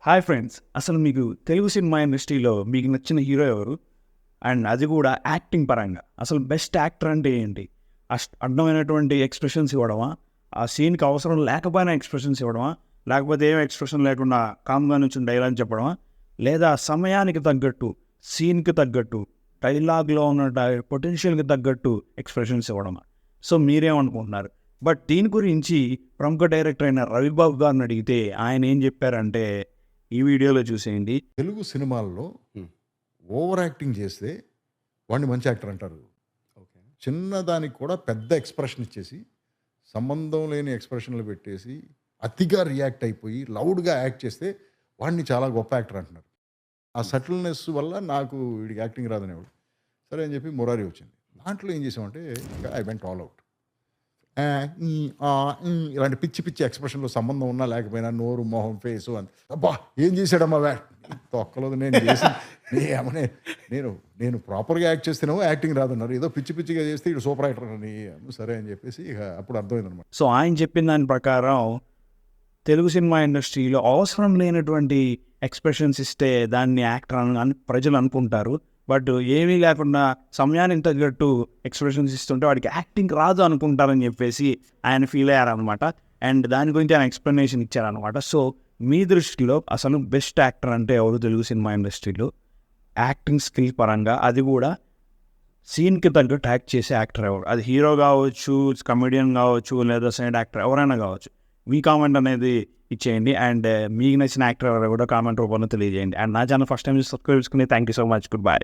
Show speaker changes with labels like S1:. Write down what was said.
S1: Hi friends, అసలు మీకు Telugu cinema ఇండస్ట్రీలో మీకు నచ్చిన హీరో ఎవరు? అండ్ అది కూడా యాక్టింగ్ పరంగా అసలు బెస్ట్ యాక్టర్ అంటే ఏంటి? అడ్డమైనటువంటి ఎక్స్ప్రెషన్స్ ఇవ్వడమా, ఆ సీన్కి అవసరం లేకపోయినా ఎక్స్ప్రెషన్స్ ఇవ్వడమా, లేకపోతే ఏం ఎక్స్ప్రెషన్ లేకుండా కామ్గా నుంచి డైలాగ్ చెప్పడమా, లేదా సమయానికి తగ్గట్టు, సీన్కి తగ్గట్టు, డైలాగ్లో ఉన్న పొటెన్షియల్కి తగ్గట్టు ఎక్స్ప్రెషన్స్ ఇవ్వడమా? సో మీరేమనుకుంటున్నారు? బట్ దీని గురించి ప్రముఖ డైరెక్టర్ అయిన రవిబాబు గారిని అడిగితే ఆయన ఏం చెప్పారంటే ఈ వీడియోలో చూసేయండి.
S2: తెలుగు సినిమాల్లో ఓవర్ యాక్టింగ్ చేస్తే వాడిని మంచి యాక్టర్ అంటారు.
S3: ఓకే.
S2: చిన్నదానికి కూడా పెద్ద ఎక్స్ప్రెషన్ ఇచ్చేసి, సంబంధం లేని ఎక్స్ప్రెషన్లు పెట్టేసి, అతిగా రియాక్ట్ అయిపోయి, లౌడ్‌గా యాక్ట్ చేస్తే వాడిని చాలా గొప్ప యాక్టర్ అంటున్నారు. ఆ సటిల్‌నెస్ వల్ల నాకు వీడికి యాక్టింగ్ రాదనేవాడు. సరే అని చెప్పి 'మురారి' వచ్చింది. దాంట్లో ఏం చేసామంటే ఐ వెంట్ ఆల్ అవుట్. ఇలాంటి పిచ్చి పిచ్చి ఎక్స్ప్రెషన్‌లో సంబంధం ఉన్నా లేకపోయినా నోరు, మొహం, ఫేసు అంత అబ్బా! ఏం చేశాడమ్మా తొక్కలేదు నేను చేసింది ఏమని నేను ప్రాపర్‌గా యాక్ట్ చేస్తేనేమో యాక్టింగ్ రాదన్నారు. ఏదో పిచ్చి పిచ్చిగా చేస్తే ఈడు సూపర్ యాక్టర్ అని సరే అని చెప్పేసి ఇక అప్పుడు అర్థమైందనమాట.
S1: సో ఆయన చెప్పిన దాని ప్రకారం తెలుగు సినిమా ఇండస్ట్రీలో అవసరం లేనటువంటి ఎక్స్ప్రెషన్స్ ఇస్తే దాన్ని యాక్టర్ అని ప్రజలు అనుకుంటారు. బట్ ఏమీ లేకుండా సమయానికి తగ్గట్టు ఎక్స్ప్రెషన్స్ ఇస్తుంటే వాడికి యాక్టింగ్ రాదు అనుకుంటారని చెప్పేసి ఆయన ఫీల్ అయ్యారనమాట. అండ్ దాని గురించి ఆయన ఎక్స్ప్లెనేషన్ ఇచ్చారనమాట. సో మీ దృష్టిలో అసలు బెస్ట్ యాక్టర్ అంటే ఎవరు తెలుగు సినిమా ఇండస్ట్రీలో? యాక్టింగ్ స్కిల్ పరంగా, అది కూడా సీన్కి తగ్గట్టు యాక్ట్ చేసే యాక్టర్ ఎవరు? అది హీరో కావచ్చు, కమెడియన్ కావచ్చు, లేదా సైడ్ యాక్టర్ ఎవరైనా కావచ్చు. మీ కామెంట్ అనేది ఇచ్చేయండి. అండ్ మీకు నచ్చిన యాక్టర్ ఎవరో కూడా కామెంట్ రూపంలో తెలియజేయండి. అండ్ నా ఛానల్ ఫస్ట్ టైం సబ్స్క్రైబ్ చేసుకుని thank you so much. Good bye.